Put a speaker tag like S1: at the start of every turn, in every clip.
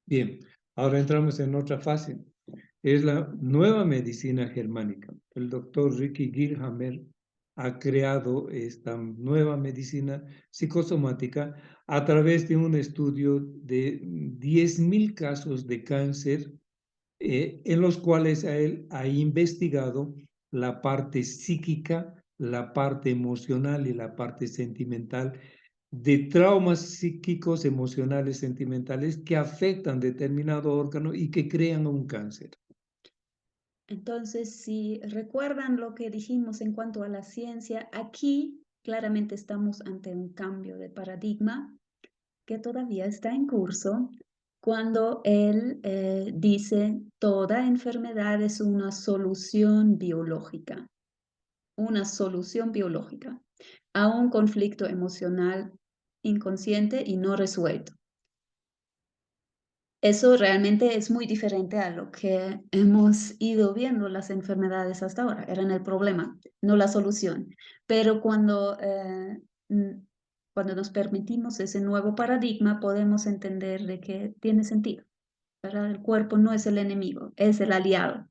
S1: Bien, ahora entramos en otra fase. Es la nueva medicina germánica. El doctor Ricky Gilhammer ha creado esta nueva medicina psicosomática a través de un estudio de 10.000 casos de cáncer en los cuales él ha investigado la parte psíquica, la parte emocional y la parte sentimental de traumas psíquicos, emocionales, sentimentales que afectan determinado órgano y que crean un cáncer.
S2: Entonces, si recuerdan lo que dijimos en cuanto a la ciencia, aquí claramente estamos ante un cambio de paradigma que todavía está en curso cuando él dice toda enfermedad es una solución biológica a un conflicto emocional inconsciente y no resuelto. Eso realmente es muy diferente a lo que hemos ido viendo las enfermedades hasta ahora. Eran el problema, no la solución. Pero cuando nos permitimos ese nuevo paradigma, podemos entender de que tiene sentido. ¿Verdad? El cuerpo no es el enemigo, es el aliado.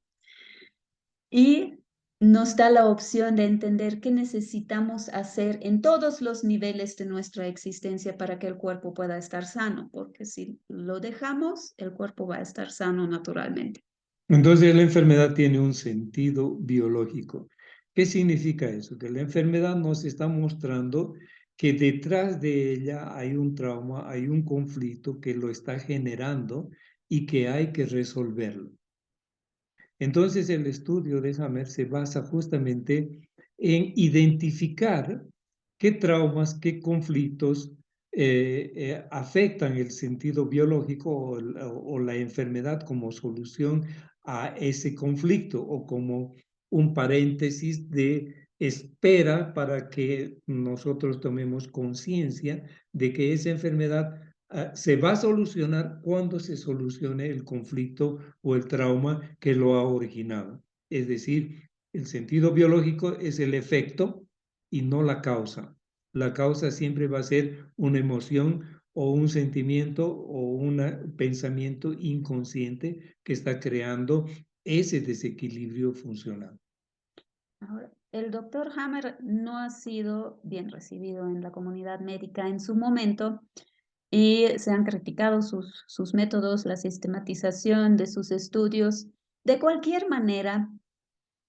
S2: Y nos da la opción de entender qué necesitamos hacer en todos los niveles de nuestra existencia para que el cuerpo pueda estar sano, porque si lo dejamos, el cuerpo va a estar sano naturalmente.
S1: Entonces la enfermedad tiene un sentido biológico. ¿Qué significa eso? Que la enfermedad nos está mostrando que detrás de ella hay un trauma, hay un conflicto que lo está generando y que hay que resolverlo. Entonces el estudio de Hammer se basa justamente en identificar qué traumas, qué conflictos afectan el sentido biológico o la enfermedad como solución a ese conflicto o como un paréntesis de espera para que nosotros tomemos conciencia de que esa enfermedad se va a solucionar cuando se solucione el conflicto o el trauma que lo ha originado. Es decir, el sentido biológico es el efecto y no la causa. La causa siempre va a ser una emoción o un sentimiento o un pensamiento inconsciente que está creando ese desequilibrio funcional.
S2: Ahora, el doctor Hammer no ha sido bien recibido en la comunidad médica en su momento y se han criticado sus métodos, la sistematización de sus estudios. De cualquier manera,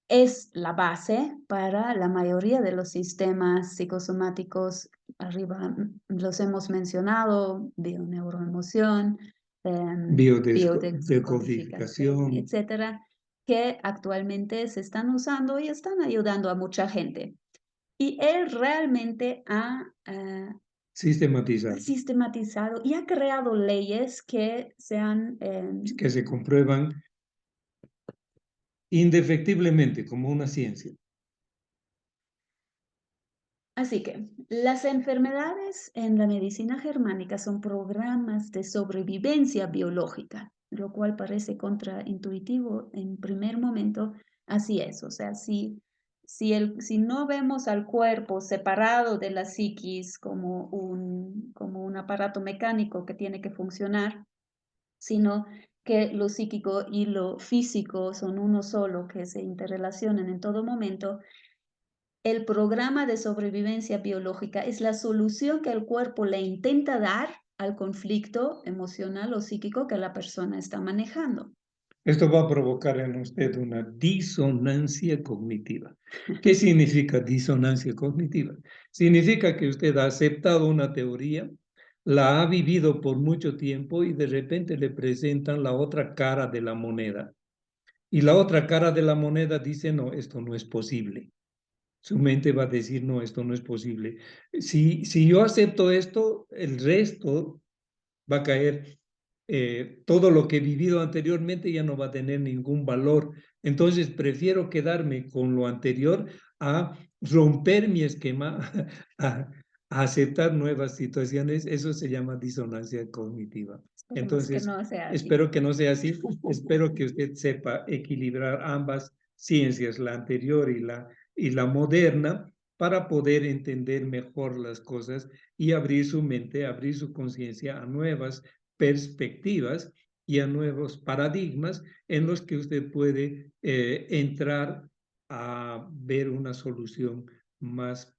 S2: es la base para la mayoría de los sistemas psicosomáticos. Arriba los hemos mencionado, bioneuroemoción, biodescodificación,
S1: Biodescodificación.
S2: etcétera, que actualmente se están usando y están ayudando a mucha gente. Y él realmente ha
S1: Sistematizar,
S2: sistematizado y ha creado leyes que se han
S1: que se comprueban indefectiblemente como una ciencia.
S2: Así que las enfermedades en la medicina germánica son programas de sobrevivencia biológica, lo cual parece contraintuitivo en primer momento. Así es, o sea, si no vemos al cuerpo separado de la psiquis como un aparato mecánico que tiene que funcionar, sino que lo psíquico y lo físico son uno solo, que se interrelacionan en todo momento, el programa de sobrevivencia biológica es la solución que el cuerpo le intenta dar al conflicto emocional o psíquico que la persona está manejando.
S1: Esto va a provocar en usted una disonancia cognitiva. ¿Qué significa disonancia cognitiva? Significa que usted ha aceptado una teoría, la ha vivido por mucho tiempo y de repente le presentan la otra cara de la moneda. Y la otra cara de la moneda dice, no, esto no es posible. Su mente va a decir, no, esto no es posible. Si yo acepto esto, el resto va a caer. Todo lo que he vivido anteriormente ya no va a tener ningún valor. Entonces prefiero quedarme con lo anterior a romper mi esquema, a, a aceptar nuevas situaciones. Eso se llama disonancia cognitiva.
S2: Esperemos que
S1: Entonces,
S2: no sea así.
S1: espero que no sea así. Espero que usted sepa equilibrar ambas ciencias, la anterior y la moderna, para poder entender mejor las cosas y abrir su mente, abrir su conciencia a nuevas perspectivas y a nuevos paradigmas en los que usted puede entrar a ver una solución más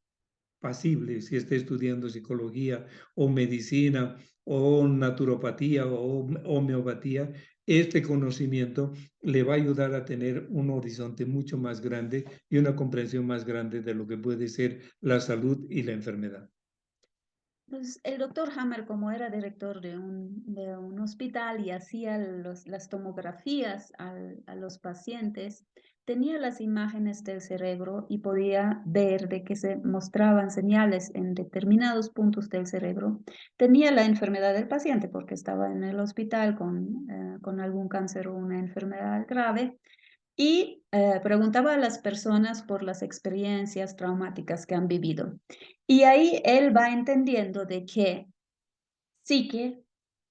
S1: pasible, si está estudiando psicología o medicina o naturopatía o homeopatía. Este conocimiento le va a ayudar a tener un horizonte mucho más grande y una comprensión más grande de lo que puede ser la salud y la enfermedad.
S2: Pues el doctor Hammer, como era director de un hospital y hacía las tomografías a los pacientes, tenía las imágenes del cerebro y podía ver de que se mostraban señales en determinados puntos del cerebro. Tenía la enfermedad del paciente porque estaba en el hospital con algún cáncer o una enfermedad grave y preguntaba a las personas por las experiencias traumáticas que han vivido. Y ahí él va entendiendo de que psique,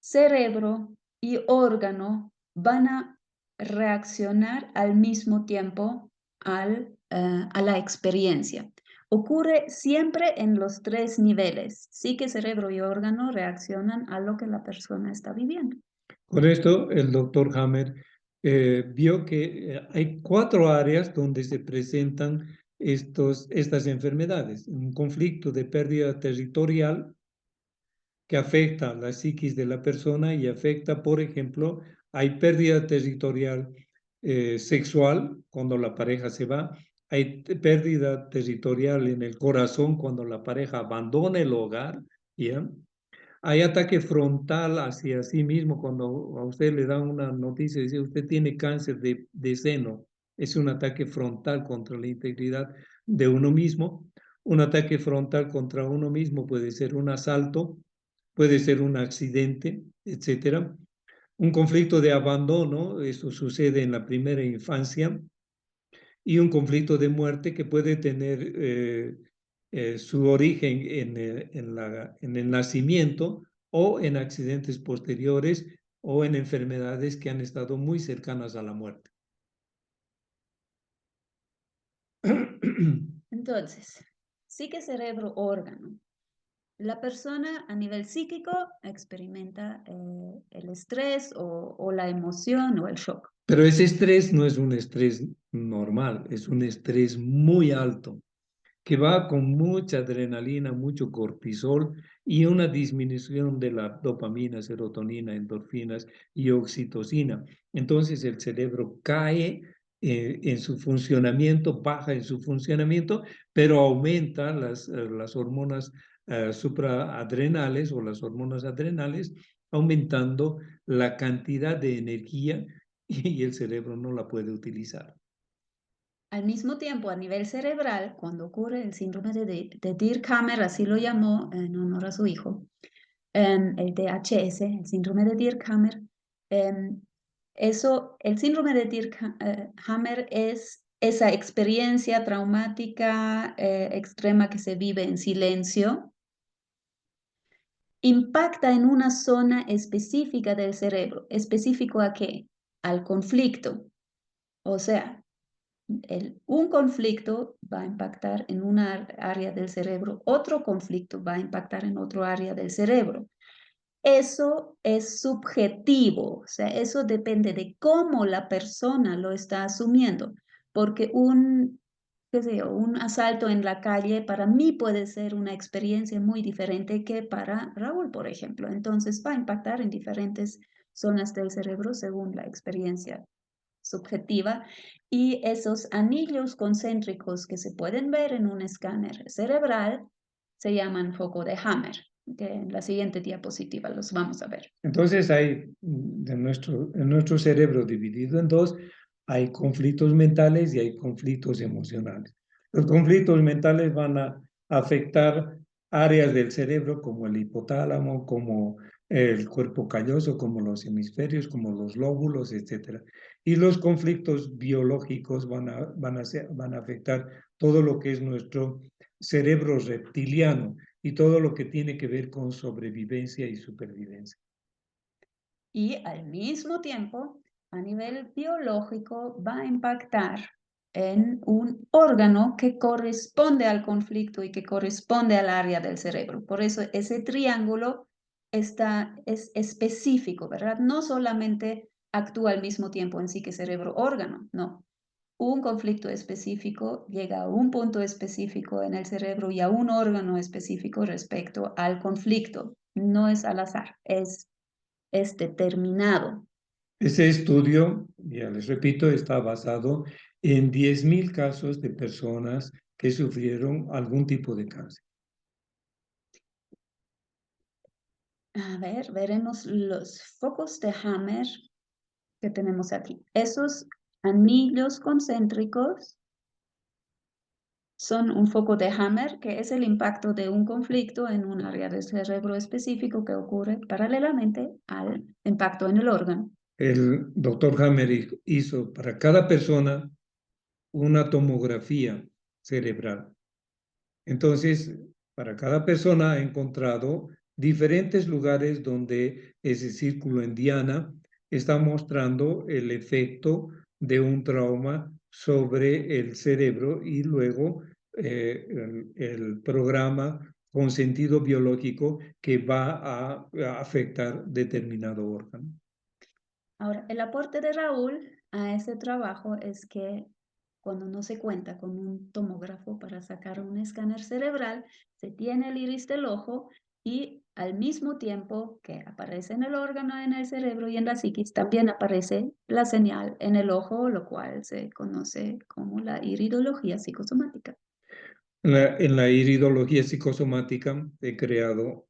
S2: cerebro y órgano van a reaccionar al mismo tiempo a la experiencia. Ocurre siempre en los tres niveles. Psique, cerebro y órgano reaccionan a lo que la persona está viviendo.
S1: Con esto, el doctor Hammer vio que hay 4 áreas donde se presentan estas enfermedades. Un conflicto de pérdida territorial que afecta a la psiquis de la persona y afecta, por ejemplo, hay pérdida territorial sexual cuando la pareja se va, hay pérdida territorial en el corazón cuando la pareja abandona el hogar, ¿ya? Hay ataque frontal hacia sí mismo cuando a usted le dan una noticia y dice usted tiene cáncer de seno. Es un ataque frontal contra la integridad de uno mismo. Un ataque frontal contra uno mismo puede ser un asalto, puede ser un accidente, etcétera. Un conflicto de abandono, eso sucede en la primera infancia, y un conflicto de muerte que puede tener su origen en el nacimiento o en accidentes posteriores o en enfermedades que han estado muy cercanas a la muerte.
S2: Entonces, psique, cerebro, órgano. La persona a nivel psíquico experimenta el estrés o la emoción o el shock.
S1: Pero ese estrés no es un estrés normal, es un estrés muy alto, que va con mucha adrenalina, mucho cortisol y una disminución de la dopamina, serotonina, endorfinas y oxitocina. Entonces el cerebro cae en su funcionamiento, baja en su funcionamiento, pero aumenta las hormonas supraadrenales o las hormonas adrenales, aumentando la cantidad de energía y el cerebro no la puede utilizar.
S2: Al mismo tiempo, a nivel cerebral, cuando ocurre el síndrome de Dirkhammer, así lo llamó en honor a su hijo, el DHS, el síndrome de Dirkhammer, el síndrome de Dirkhammer es esa experiencia traumática extrema que se vive en silencio, impacta en una zona específica del cerebro. ¿Específico a qué? Al conflicto. O sea, un conflicto va a impactar en una área del cerebro, otro conflicto va a impactar en otro área del cerebro. Eso es subjetivo, o sea, eso depende de cómo la persona lo está asumiendo, porque qué sé yo, un asalto en la calle para mí puede ser una experiencia muy diferente que para Raúl, por ejemplo. Entonces va a impactar en diferentes zonas del cerebro según la experiencia subjetiva y esos anillos concéntricos que se pueden ver en un escáner cerebral se llaman foco de Hammer, que en la siguiente diapositiva los vamos a ver.
S1: Entonces hay en nuestro cerebro dividido en dos, hay conflictos mentales y hay conflictos emocionales. Los conflictos mentales van a afectar áreas del cerebro como el hipotálamo, como el cuerpo calloso, como los hemisferios, como los lóbulos, etc. Y los conflictos biológicos van a afectar todo lo que es nuestro cerebro reptiliano y todo lo que tiene que ver con sobrevivencia y supervivencia.
S2: Y al mismo tiempo, a nivel biológico, va a impactar en un órgano que corresponde al conflicto y que corresponde al área del cerebro. Por eso ese triángulo es específico, ¿verdad? No solamente actúa al mismo tiempo en psique, cerebro, órgano, no. Un conflicto específico llega a un punto específico en el cerebro y a un órgano específico respecto al conflicto. No es al azar, es determinado.
S1: Ese estudio, ya les repito, está basado en 10.000 casos de personas que sufrieron algún tipo de cáncer.
S2: A ver, veremos los focos de Hammer que tenemos aquí. Esos anillos concéntricos son un foco de Hammer, que es el impacto de un conflicto en un área del cerebro específico que ocurre paralelamente al impacto en el órgano.
S1: El doctor Hammer hizo para cada persona una tomografía cerebral. Entonces, para cada persona ha encontrado diferentes lugares donde ese círculo en diana está mostrando el efecto de un trauma sobre el cerebro y luego el programa con sentido biológico que va a afectar determinado órgano.
S2: Ahora, el aporte de Raúl a ese trabajo es que cuando no se cuenta con un tomógrafo para sacar un escáner cerebral, se tiene el iris del ojo y al mismo tiempo que aparece en el órgano, en el cerebro y en la psiquis, también aparece la señal en el ojo, lo cual se conoce como la iridología psicosomática.
S1: En la iridología psicosomática he creado,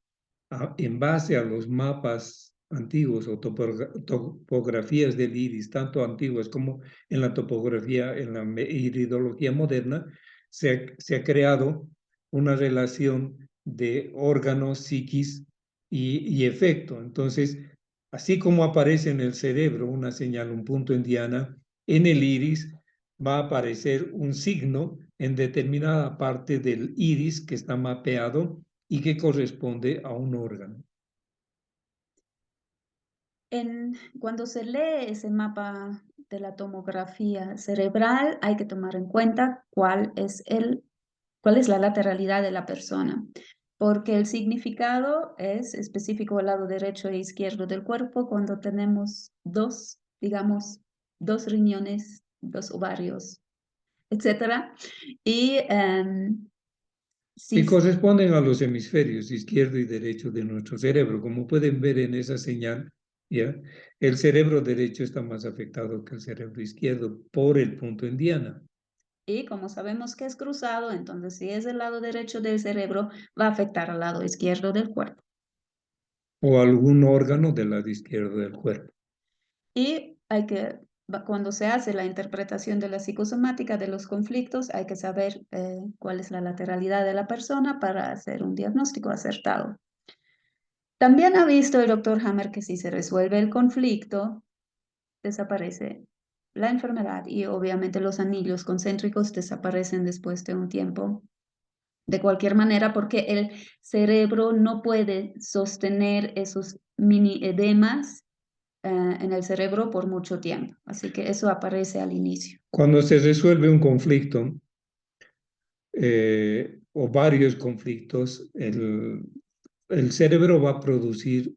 S1: en base a los mapas antiguos o topografías del iris, tanto antiguas como en la topografía, en la iridología moderna, se ha creado una relación de órganos, psiquis y efecto. Entonces, así como aparece en el cerebro una señal, un punto en diana, en el iris va a aparecer un signo en determinada parte del iris que está mapeado y que corresponde a un órgano.
S2: Cuando se lee ese mapa de la tomografía cerebral, hay que tomar en cuenta cuál es la lateralidad de la persona, porque el significado es específico al lado derecho e izquierdo del cuerpo cuando tenemos digamos, dos riñones, dos ovarios, etcétera. Y
S1: Y
S2: si
S1: corresponden a los hemisferios izquierdo y derecho de nuestro cerebro. Como pueden ver en esa señal, ¿ya? El cerebro derecho está más afectado que el cerebro izquierdo por el punto en diana.
S2: Y como sabemos que es cruzado, entonces si es el lado derecho del cerebro, va a afectar al lado izquierdo del cuerpo.
S1: O algún órgano del lado izquierdo del cuerpo.
S2: Y cuando se hace la interpretación de la psicosomática de los conflictos, hay que saber cuál es la lateralidad de la persona para hacer un diagnóstico acertado. También ha visto el doctor Hammer que si se resuelve el conflicto, desaparece la enfermedad y obviamente los anillos concéntricos desaparecen después de un tiempo. De cualquier manera, porque el cerebro no puede sostener esos mini edemas en el cerebro por mucho tiempo. Así que eso aparece al inicio.
S1: Cuando se resuelve un conflicto o varios conflictos, el cerebro va a producir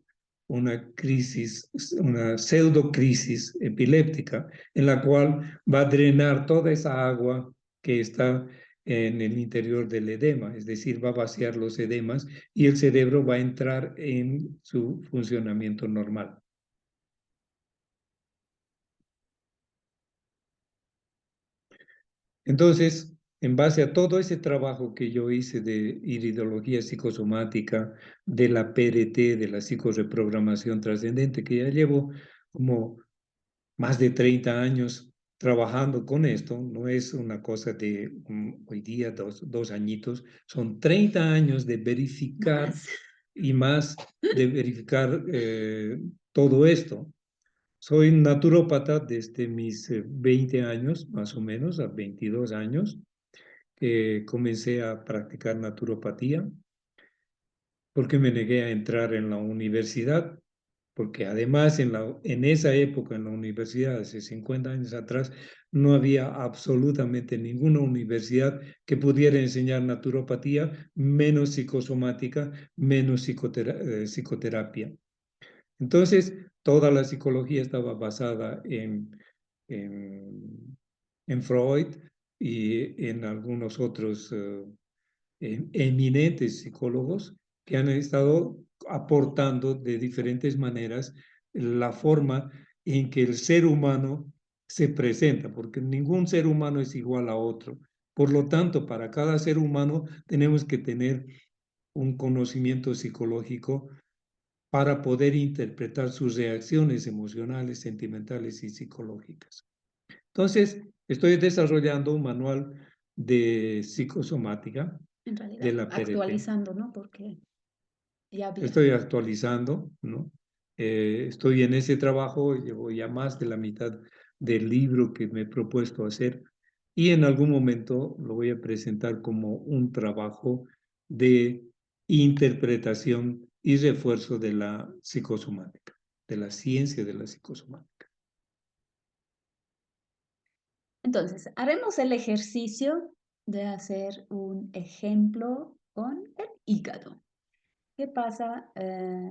S1: una crisis, una pseudocrisis epiléptica, en la cual va a drenar toda esa agua que está en el interior del edema, es decir, va a vaciar los edemas y el cerebro va a entrar en su funcionamiento normal. Entonces, en base a todo ese trabajo que yo hice de iridología psicosomática, de la PRT, de la psicoreprogramación trascendente, que ya llevo como más de 30 años trabajando con esto, no es una cosa de hoy día, dos añitos, son 30 años de verificar
S2: Más.
S1: y más de verificar todo esto. Soy naturópata desde mis 20 años, más o menos, a 22 años, que comencé a practicar naturopatía porque me negué a entrar en la universidad porque además en esa época en la universidad, hace 50 años atrás, no había absolutamente ninguna universidad que pudiera enseñar naturopatía, menos psicosomática, menos psicoterapia. Entonces, toda la psicología estaba basada en, en Freud y en algunos otros eminentes psicólogos que han estado aportando de diferentes maneras la forma en que el ser humano se presenta, porque ningún ser humano es igual a otro. Por lo tanto, para cada ser humano tenemos que tener un conocimiento psicológico para poder interpretar sus reacciones emocionales, sentimentales y psicológicas. Entonces, estoy desarrollando un manual de psicosomática
S2: En
S1: de
S2: realidad,
S1: la PRT.
S2: actualizando, ¿no? Porque ya había.
S1: Estoy actualizando, ¿no? Estoy en ese trabajo, llevo ya más de la mitad del libro que me he propuesto hacer y en algún momento lo voy a presentar como un trabajo de interpretación y refuerzo de la psicosomática, de la ciencia de la psicosomática.
S2: Entonces, haremos el ejercicio de hacer un ejemplo con el hígado. ¿Qué pasa?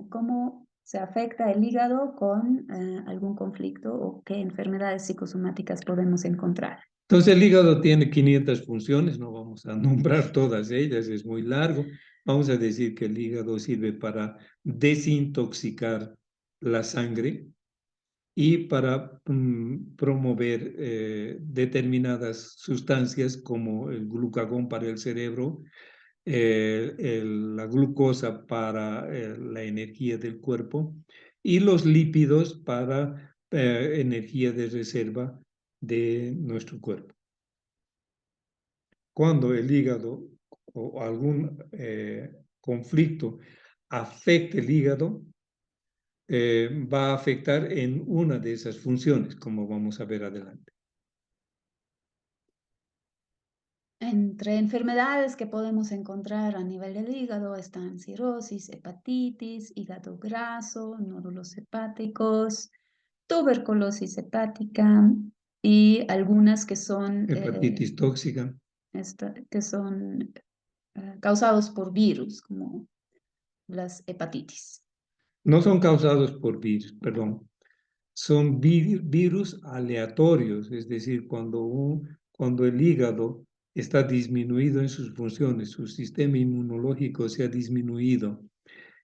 S2: ¿Cómo se afecta el hígado con algún conflicto o qué enfermedades psicosomáticas podemos encontrar?
S1: Entonces el hígado tiene 500 funciones, no vamos a nombrar todas ellas, es muy largo. Vamos a decir que el hígado sirve para desintoxicar la sangre y para promover determinadas sustancias como el glucagón para el cerebro, la glucosa para la energía del cuerpo y los lípidos para energía de reserva de nuestro cuerpo. Cuando el hígado o algún conflicto afecte el hígado, va a afectar en una de esas funciones, como vamos a ver adelante.
S2: Entre enfermedades que podemos encontrar a nivel del hígado están cirrosis, hepatitis, hígado graso, nódulos hepáticos, tuberculosis hepática y algunas que son,
S1: Hepatitis tóxica.
S2: causados por virus, como las hepatitis.
S1: No son causados por virus, perdón. Son virus aleatorios, es decir, cuando el hígado está disminuido en sus funciones, su sistema inmunológico se ha disminuido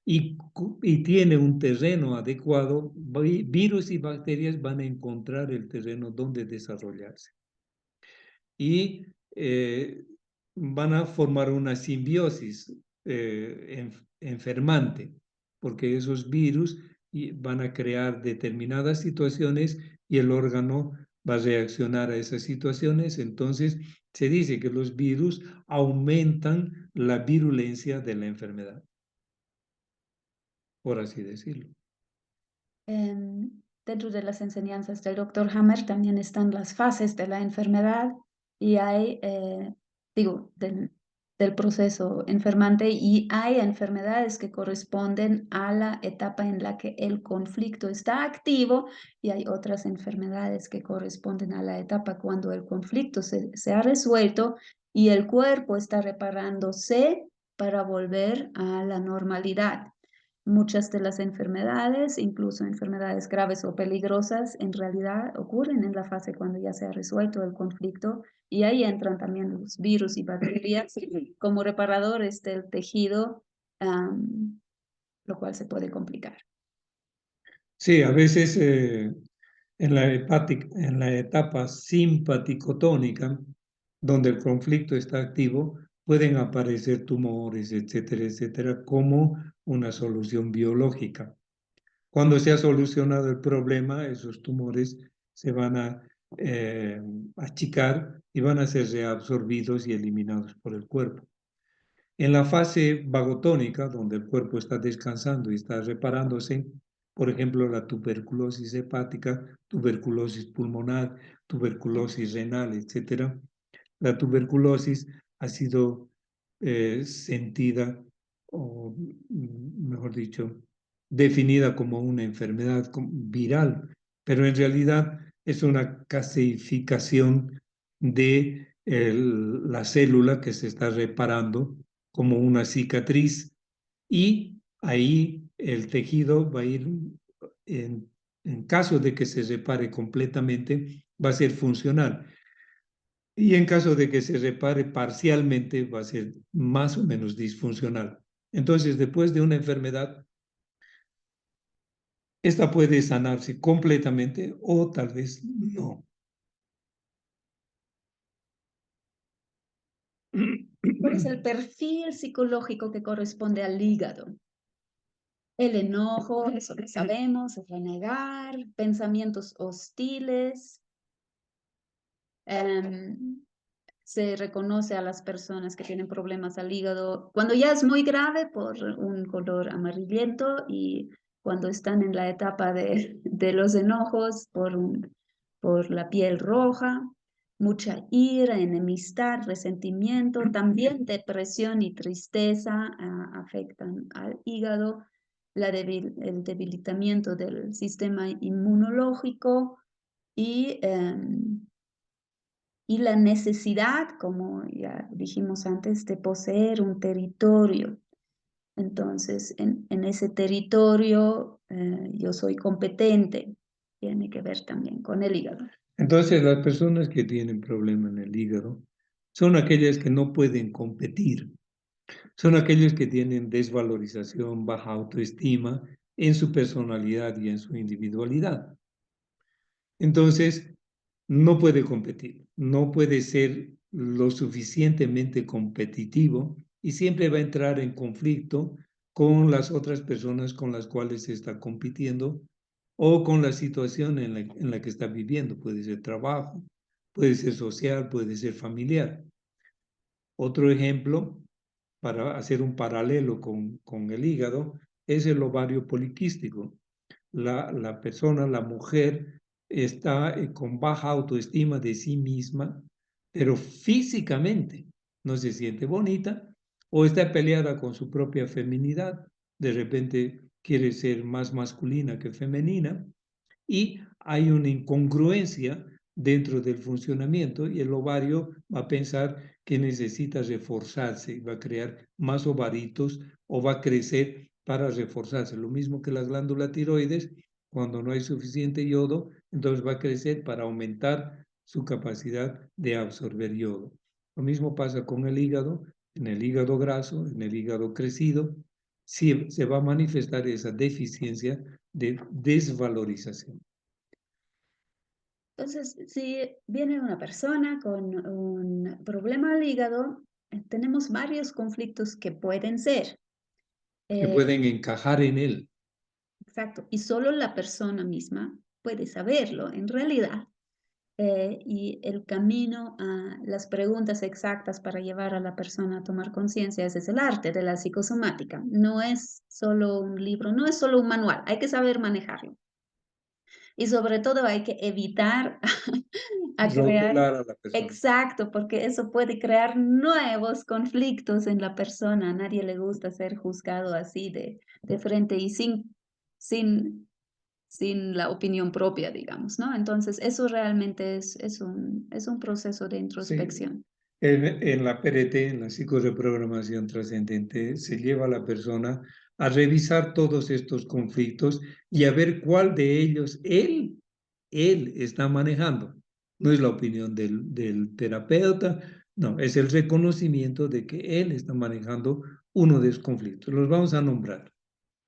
S1: y tiene un terreno adecuado, virus y bacterias van a encontrar el terreno donde desarrollarse. Y van a formar una simbiosis enfermante, porque esos virus van a crear determinadas situaciones y el órgano va a reaccionar a esas situaciones. Entonces, se dice que los virus aumentan la virulencia de la enfermedad, por así decirlo.
S2: Dentro de las enseñanzas del doctor Hammer también están las fases de la enfermedad y hay, del proceso enfermante y hay enfermedades que corresponden a la etapa en la que el conflicto está activo y hay otras enfermedades que corresponden a la etapa cuando el conflicto se ha resuelto y el cuerpo está reparándose para volver a la normalidad. Muchas de las enfermedades, incluso enfermedades graves o peligrosas, en realidad ocurren en la fase cuando ya se ha resuelto el conflicto y ahí entran también los virus y bacterias como reparadores del tejido, lo cual se puede complicar.
S1: Sí, a veces en la etapa simpaticotónica, donde el conflicto está activo, pueden aparecer tumores, etcétera, etcétera, como una solución biológica. Cuando se ha solucionado el problema, esos tumores se van a achicar y van a ser reabsorbidos y eliminados por el cuerpo. En la fase vagotónica, donde el cuerpo está descansando y está reparándose, por ejemplo, la tuberculosis hepática, tuberculosis pulmonar, tuberculosis renal, etc. La tuberculosis ha sido sentida, o mejor dicho, definida como una enfermedad viral, pero en realidad es una calcificación de la célula que se está reparando como una cicatriz y ahí el tejido va a ir, en caso de que se repare completamente, va a ser funcional. Y en caso de que se repare parcialmente, va a ser más o menos disfuncional. Entonces, después de una enfermedad, esta puede sanarse completamente o tal vez no.
S2: ¿Cuál es el perfil psicológico que corresponde al hígado? El enojo, eso lo sabemos, es renegar, pensamientos hostiles. Se reconoce a las personas que tienen problemas al hígado cuando ya es muy grave por un color amarillento y cuando están en la etapa de los enojos por la piel roja, mucha ira, enemistad, resentimiento, también depresión y tristeza afectan al hígado, el debilitamiento del sistema inmunológico y la necesidad, como ya dijimos antes, de poseer un territorio. Entonces, en ese territorio yo soy competente. Tiene que ver también con el hígado.
S1: Entonces, las personas que tienen problema en el hígado son aquellas que no pueden competir, son aquellos que tienen desvalorización, baja autoestima en su personalidad y en su individualidad. Entonces, no puede competir, no puede ser lo suficientemente competitivo y siempre va a entrar en conflicto con las otras personas con las cuales se está compitiendo o con la situación en la que está viviendo. Puede ser trabajo, puede ser social, puede ser familiar. Otro ejemplo, para hacer un paralelo con el hígado, es el ovario poliquístico. La persona, la mujer, está con baja autoestima de sí misma, pero físicamente no se siente bonita o está peleada con su propia feminidad. De repente quiere ser más masculina que femenina y hay una incongruencia dentro del funcionamiento y el ovario va a pensar que necesita reforzarse, va a crear más ovaritos o va a crecer para reforzarse. Lo mismo que las glándulas tiroides, cuando no hay suficiente yodo, entonces va a crecer para aumentar su capacidad de absorber yodo. Lo mismo pasa con el hígado, en el hígado graso, en el hígado crecido, sí, se va a manifestar esa deficiencia de desvalorización.
S2: Entonces, si viene una persona con un problema al hígado, tenemos varios conflictos que pueden ser.
S1: Que pueden encajar en él.
S2: Exacto. Y solo la persona misma puede saberlo en realidad. Y el camino a las preguntas exactas para llevar a la persona a tomar conciencia, ese es el arte de la psicosomática. No es solo un libro, no es solo un manual, hay que saber manejarlo. Y sobre todo hay que evitar a crear,
S1: Rotular a la persona.
S2: exacto, porque eso puede crear nuevos conflictos en la persona. A nadie le gusta ser juzgado así de frente y sin la opinión propia, digamos, ¿no? Entonces, eso realmente es un proceso de
S1: Sí.
S2: introspección.
S1: En la PRT, en la psicoreprogramación trascendente, se lleva a la persona a revisar todos estos conflictos y a ver cuál de ellos él está manejando. No es la opinión del terapeuta, no, es el reconocimiento de que él está manejando uno de esos conflictos. Los vamos a nombrar.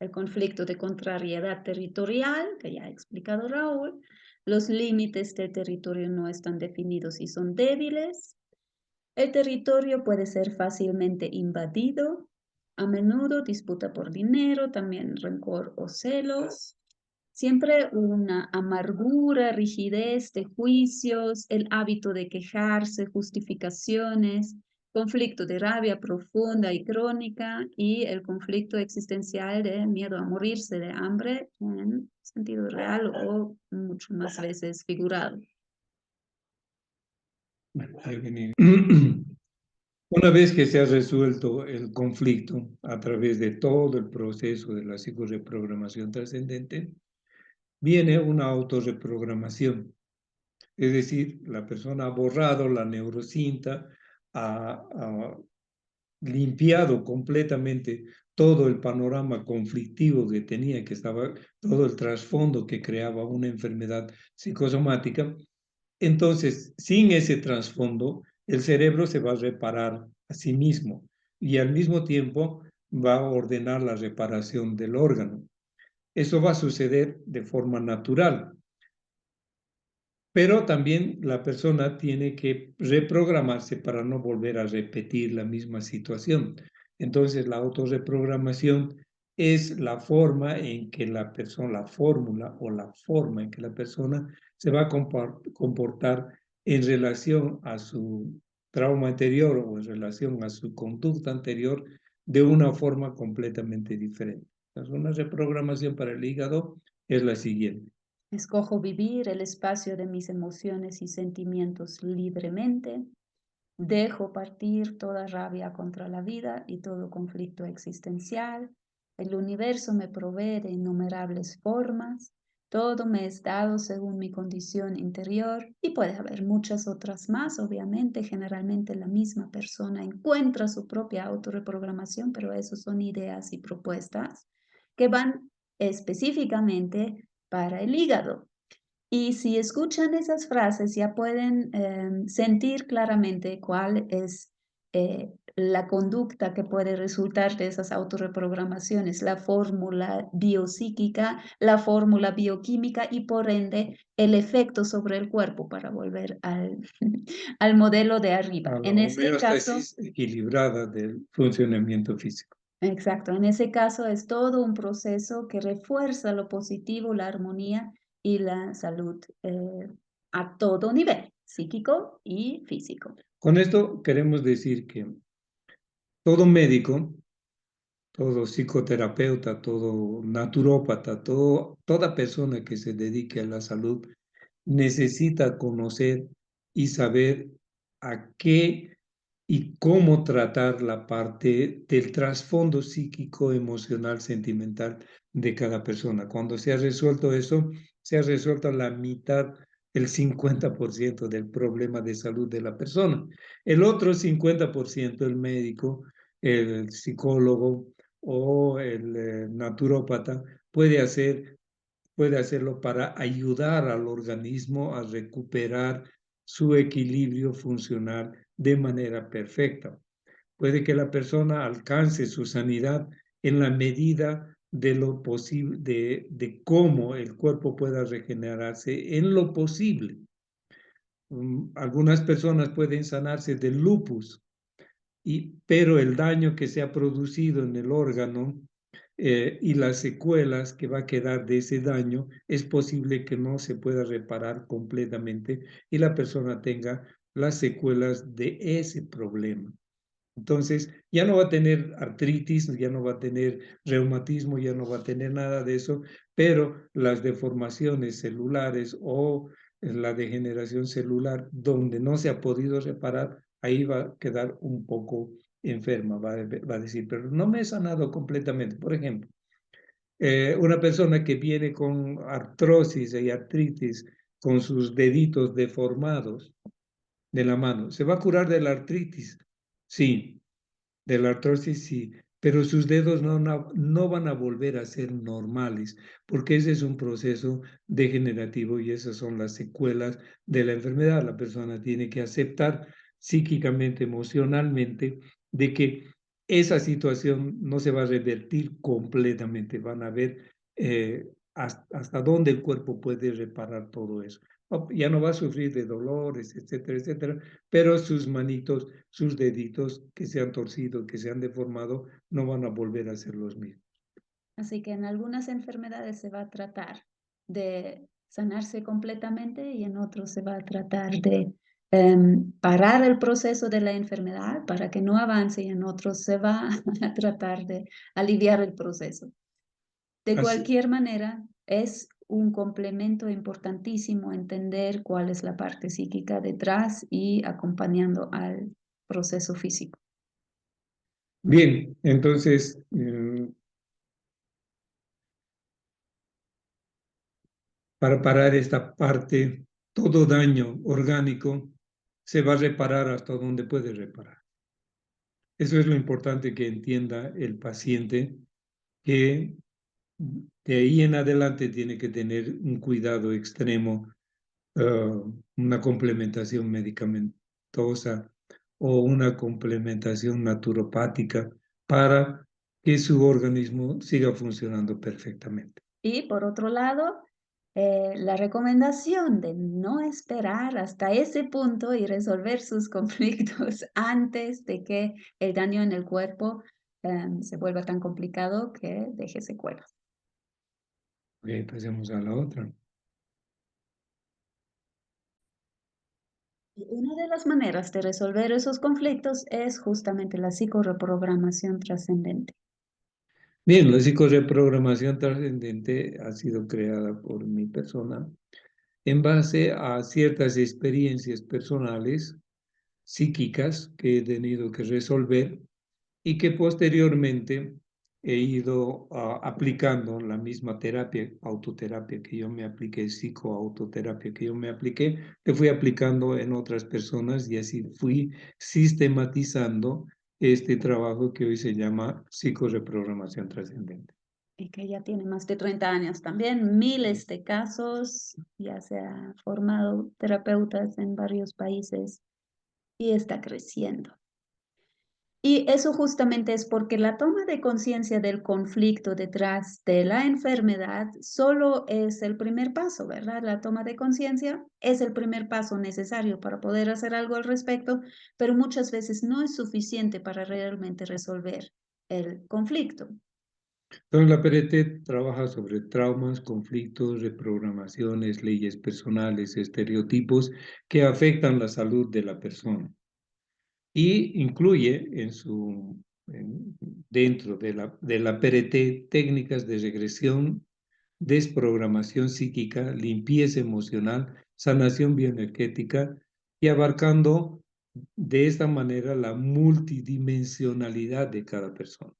S2: El conflicto de contrariedad territorial, que ya ha explicado Raúl, los límites del territorio no están definidos y son débiles. El territorio puede ser fácilmente invadido, a menudo disputa por dinero, también rencor o celos. Siempre una amargura, rigidez de juicios, el hábito de quejarse, justificaciones, conflicto de rabia profunda y crónica y el conflicto existencial de miedo a morirse de hambre en sentido real o mucho más veces figurado.
S1: Bueno, ahí viene. Una vez que se ha resuelto el conflicto a través de todo el proceso de la psicoreprogramación trascendente, viene una autorreprogramación. Es decir, la persona ha borrado la neurocinta, ha limpiado completamente todo el panorama conflictivo que tenía, que estaba todo el trasfondo que creaba una enfermedad psicosomática. Entonces, sin ese trasfondo, el cerebro se va a reparar a sí mismo y al mismo tiempo va a ordenar la reparación del órgano. Eso va a suceder de forma natural, pero también la persona tiene que reprogramarse para no volver a repetir la misma situación. Entonces, la autorreprogramación es la forma en que la persona, la fórmula o la forma en que la persona se va a comportar en relación a su trauma anterior o en relación a su conducta anterior de una forma completamente diferente. Entonces, una reprogramación para el hígado es la siguiente.
S2: Escojo vivir el espacio de mis emociones y sentimientos libremente. Dejo partir toda rabia contra la vida y todo conflicto existencial. El universo me provee de innumerables formas. Todo me es dado según mi condición interior y puede haber muchas otras más. Obviamente, generalmente la misma persona encuentra su propia autorreprogramación, pero eso son ideas y propuestas que van específicamente para el hígado. Y si escuchan esas frases, ya pueden sentir claramente cuál es la conducta que puede resultar de esas autorreprogramaciones, la fórmula biopsíquica, la fórmula bioquímica y por ende el efecto sobre el cuerpo para volver al, al modelo de arriba.
S1: A la
S2: En ese caso,
S1: homeostasis equilibrada del funcionamiento físico.
S2: exacto, en ese caso es todo un proceso que refuerza lo positivo, la armonía y la salud a todo nivel, psíquico y físico.
S1: Con esto queremos decir que todo médico, todo psicoterapeuta, todo naturópata, toda persona que se dedique a la salud necesita conocer y saber a qué y cómo tratar la parte del trasfondo psíquico, emocional, sentimental de cada persona. Cuando se ha resuelto eso, se ha resuelto la mitad, el 50% del problema de salud de la persona. El otro 50%, el médico, el psicólogo o el naturópata, puede hacerlo para ayudar al organismo a recuperar su equilibrio funcional de manera perfecta. Puede que la persona alcance su sanidad en la medida de lo posible, de cómo el cuerpo pueda regenerarse en lo posible. Algunas personas pueden sanarse del lupus, pero el daño que se ha producido en el órgano y las secuelas que va a quedar de ese daño, es posible que no se pueda reparar completamente y la persona tenga las secuelas de ese problema. Entonces, ya no va a tener artritis, ya no va a tener reumatismo, ya no va a tener nada de eso, pero las deformaciones celulares o la degeneración celular donde no se ha podido reparar, ahí va a quedar un poco enferma, va a decir, pero no me he sanado completamente. Por ejemplo, una persona que viene con artrosis y artritis, con sus deditos deformados de la mano, ¿se va a curar de la artritis? Sí, de la artrosis sí, pero sus dedos no van a volver a ser normales, porque ese es un proceso degenerativo y esas son las secuelas de la enfermedad. La persona tiene que aceptar psíquicamente, emocionalmente, de que esa situación no se va a revertir completamente. Van a ver hasta dónde el cuerpo puede reparar todo eso. Ya no va a sufrir de dolores, etcétera, etcétera, pero sus manitos, sus deditos que se han torcido, que se han deformado, no van a volver a ser los mismos.
S2: Así que en algunas enfermedades se va a tratar de sanarse completamente y en otros se va a tratar de parar el proceso de la enfermedad para que no avance y en otros se va a tratar de aliviar el proceso. De
S1: Así,
S2: cualquier manera, es un complemento importantísimo entender cuál es la parte psíquica detrás y acompañando al proceso físico.
S1: Bien, entonces, para parar esta parte, todo daño orgánico se va a reparar hasta donde puede reparar. Eso es lo importante que entienda el paciente, que de ahí en adelante tiene que tener un cuidado extremo, una complementación medicamentosa o una complementación naturopática para que su organismo siga funcionando perfectamente.
S2: Y por otro lado, la recomendación de no esperar hasta ese punto y resolver sus conflictos antes de que el daño en el cuerpo se vuelva tan complicado que deje secuelas.
S1: Ok, pasemos a la otra.
S2: Y una de las maneras de resolver esos conflictos es justamente la psicoreprogramación trascendente.
S1: Bien, la psicoreprogramación trascendente ha sido creada por mi persona en base a ciertas experiencias personales, psíquicas, que he tenido que resolver y que posteriormente he ido aplicando la misma terapia, autoterapia que yo me apliqué, psicoautoterapia que yo me apliqué, que fui aplicando en otras personas y así fui sistematizando este trabajo que hoy se llama psicoreprogramación trascendente.
S2: Y que ya tiene más de 30 años también, miles de casos, ya se ha formado terapeutas en varios países y está creciendo. Y eso justamente es porque la toma de conciencia del conflicto detrás de la enfermedad solo es el primer paso, ¿verdad? La toma de conciencia es el primer paso necesario para poder hacer algo al respecto, pero muchas veces no es suficiente para realmente resolver el conflicto.
S1: Entonces, la PRT trabaja sobre traumas, conflictos, reprogramaciones, leyes personales, estereotipos que afectan la salud de la persona. Y incluye dentro de la PRT técnicas de regresión, desprogramación psíquica, limpieza emocional, sanación bioenergética y abarcando de esta manera la multidimensionalidad de cada persona.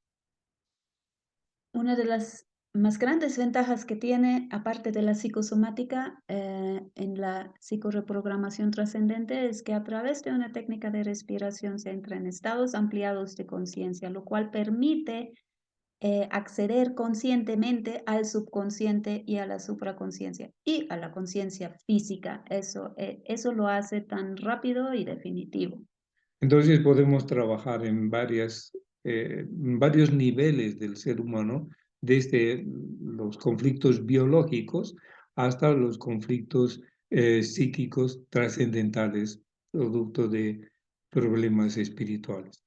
S2: Una de las más grandes ventajas que tiene, aparte de la psicosomática, en la psicoreprogramación trascendente, es que a través de una técnica de respiración se entra en estados ampliados de conciencia, lo cual permite acceder conscientemente al subconsciente y a la supraconsciencia y a la conciencia física. Eso lo hace tan rápido y definitivo.
S1: Entonces podemos trabajar en varios niveles del ser humano, desde los conflictos biológicos hasta los conflictos psíquicos trascendentales, producto de problemas espirituales.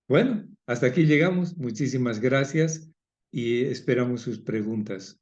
S1: Bueno, hasta aquí llegamos. Muchísimas gracias y esperamos sus preguntas.